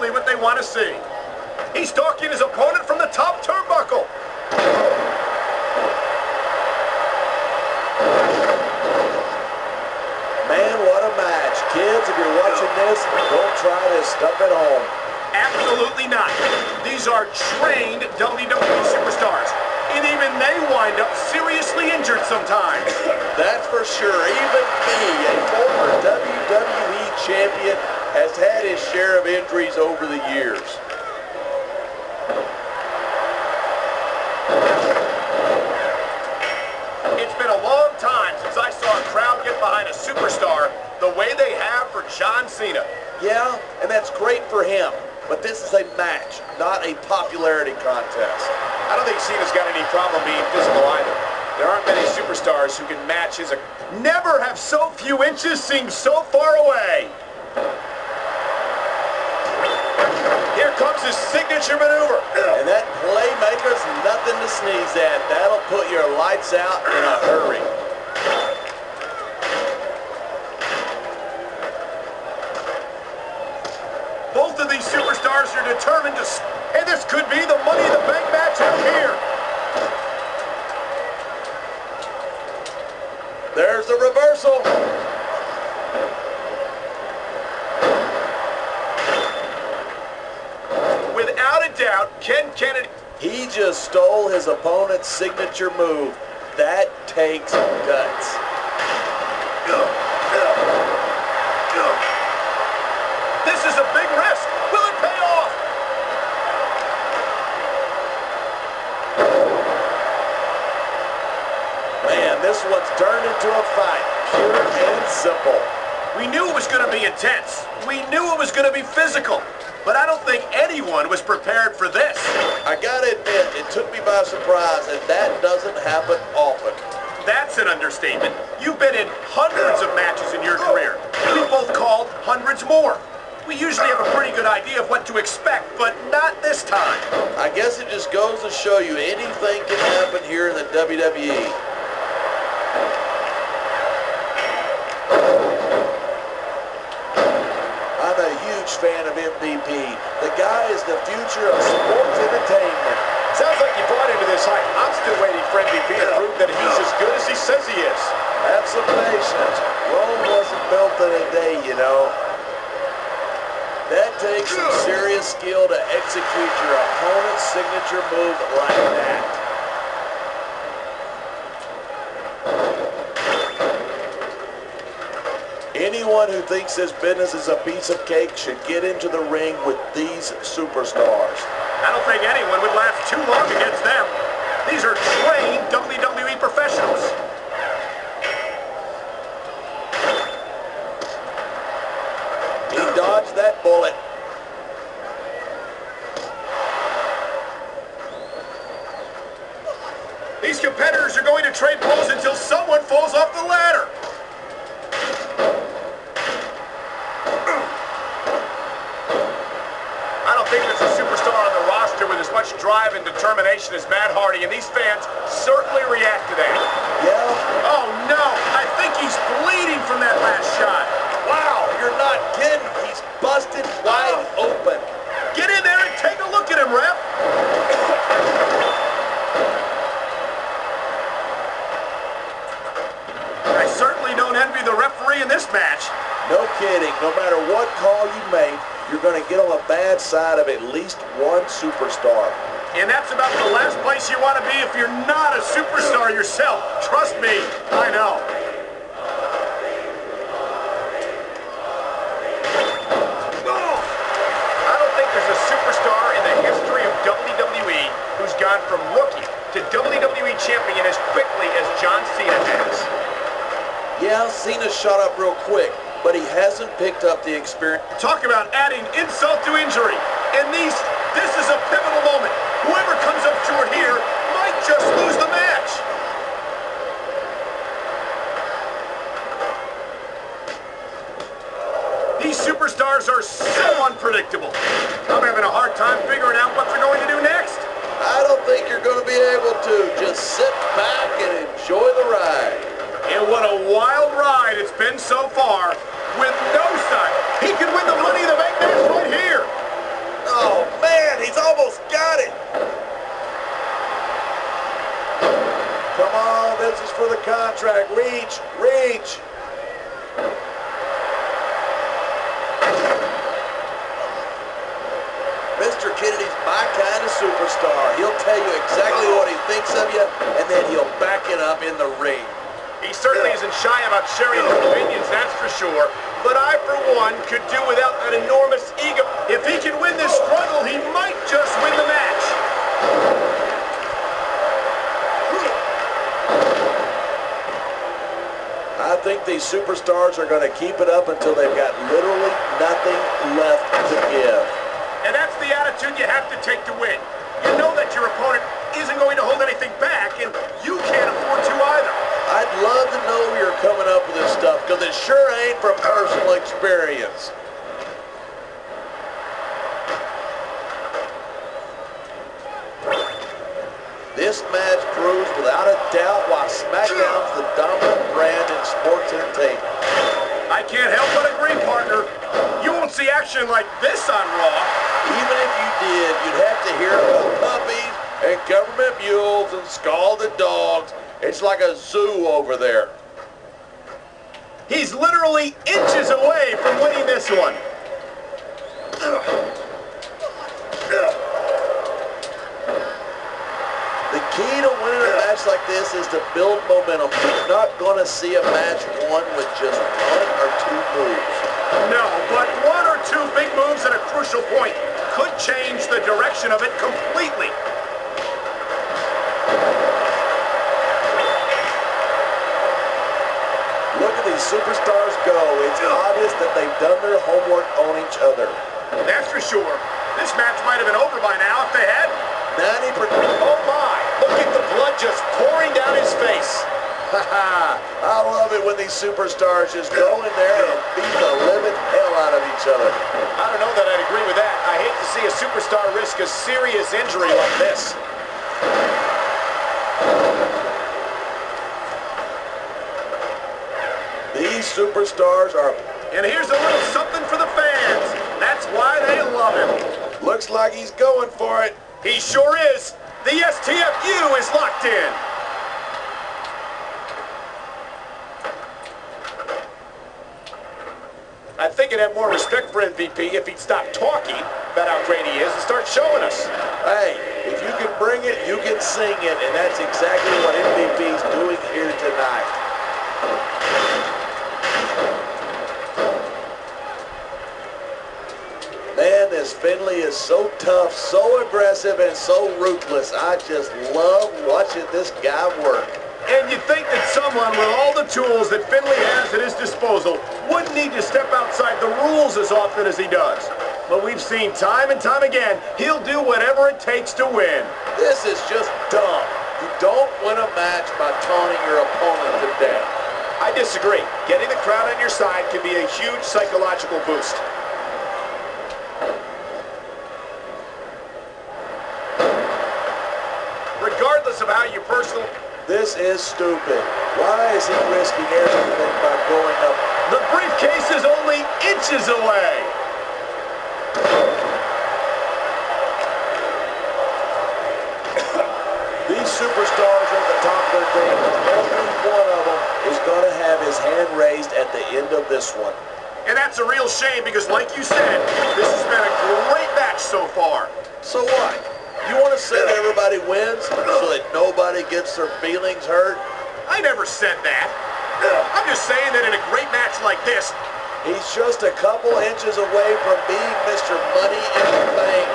exactly what they want to see. He's stalking his opponent from the top turnbuckle. Man, what a match. Kids, if you're watching this, don't try this stuff at home. Absolutely not. These are trained WWE superstars. And even they wind up seriously injured sometimes. That's for sure. Even me, a former WWE champion, has had his share of injuries over the years. It's been a long time since I saw a crowd get behind a superstar the way they have for John Cena. Yeah, and that's great for him. But this is a match, not a popularity contest. I don't think Cena's got any problem being physical either. There aren't many superstars who can match his... Never have so few inches seemed so far away. Here comes his signature maneuver. And that playmaker's nothing to sneeze at. That'll put your lights out in a hurry. Both of these superstars are determined to... And this could be the Money in the Bank match out here. There's the reversal. Without a doubt, Ken Kennedy... He just stole his opponent's signature move. That takes guts. This is a big risk. Will it pay off? Man, this one's turned into a fight. Pure and simple. We knew it was going to be intense. We knew it was going to be physical. But I don't think anyone was prepared for this. I gotta admit, it took me by surprise, and that doesn't happen often. That's an understatement. You've been in hundreds of matches in your career. We've both called hundreds more. We usually have a pretty good idea of what to expect, but not this time. I guess it just goes to show you anything can happen here in the WWE. I'm a huge fan of MVP. The guy is the future of sports entertainment. Sounds like you bought into this hype. I'm still waiting for MVP to prove that he's as good as he says he is. Have some patience. Rome wasn't built in a day, you know. That takes some serious skill to execute your opponent's signature move like that. Anyone who thinks this business is a piece of cake should get into the ring with these superstars. I don't think anyone would last too long against them. These are trained WWE professionals. He dodged that bullet. These competitors are going to trade blows until someone falls off the ladder. I don't think there's a superstar on the roster with as much drive and determination as Matt Hardy, and these fans certainly react to that. Yeah. Oh no, I think he's bleeding from that last shot. Wow, you're not kidding. He's busted wide open. Get in there and take a look at him, ref. I certainly don't envy the referee in this match. No kidding. No matter what call you make, you're going to get on the bad side of at least one superstar. And that's about the last place you want to be if you're not a superstar yourself. Trust me, I know. I don't think there's a superstar in the history of WWE who's gone from rookie to WWE champion as quickly as John Cena has. Yeah, Cena shot up real quick, but he hasn't picked up the experience. Talk about adding insult to injury. And this is a pivotal moment. Whoever comes up short here might just lose the match. These superstars are so unpredictable. I'm having a hard time figuring out what they're going to do next. I don't think you're going to be able to. Just sit back and enjoy the ride. And what a wild ride it's been so far, with no sign. He could win the Money in the Bank match right here. for the contract. Reach, reach. Mr. Kennedy's my kind of superstar. He'll tell you exactly what he thinks of you, and then he'll back it up in the ring. He certainly isn't shy about sharing his opinions, that's for sure. But I, for one, could do without that enormous ego. If he can win this struggle, he might just win the match. I think these superstars are going to keep it up until they've got literally nothing left to give. And that's the attitude you have to take to win. You know that your opponent isn't going to hold anything back, and you can't afford to either. I'd love to know you're coming up with this stuff, because it sure ain't from personal experience. This match proves without a doubt why SmackDown's the dominant brand in sports entertainment. I can't help but agree, partner. You won't see action like this on Raw. Even if you did, you'd have to hear about puppies and government mules and scalded dogs. It's like a zoo over there. He's literally inches away from winning this one. The key to winning a match like this is to build momentum. You're not going to see a match won with just one or two moves. No, but one or two big moves at a crucial point could change the direction of it completely. Look at these superstars go. It's obvious that they've done their homework on each other. That's for sure. This match might have been over by now if they had. 90%. Oh my! Look at the blood just pouring down his face. Haha, I love it when these superstars just go in there and beat the living hell out of each other. I don't know that I'd agree with that. I hate to see a superstar risk a serious injury like this. These superstars are... And here's a little something for the fans. That's why they love him. Looks like he's going for it. He sure is. The STFU is locked in. I think I'd have more respect for MVP if he'd stop talking about how great he is and start showing us. Hey, if you can bring it, you can sing it, and that's exactly what MVP's doing here tonight. Man, this Finley is so tough, so aggressive, and so ruthless. I just love watching this guy work. And you'd think that someone with all the tools that Finley has at his disposal wouldn't need to step outside the rules as often as he does. But we've seen time and time again, he'll do whatever it takes to win. This is just dumb. You don't win a match by taunting your opponent to death. I disagree. Getting the crowd on your side can be a huge psychological boost. Regardless of how you personally... This is stupid. Why is he risking everything by going up? The briefcase is only inches away. These superstars are at the top of their game. Every one of them is going to have his hand raised at the end of this one. And that's a real shame because, like you said, this has been a great match so far. So what? You want to say that everybody wins so that nobody gets their feelings hurt? I never said that. I'm just saying that in a great match like this, he's just a couple inches away from being Mr. Money in the Bank.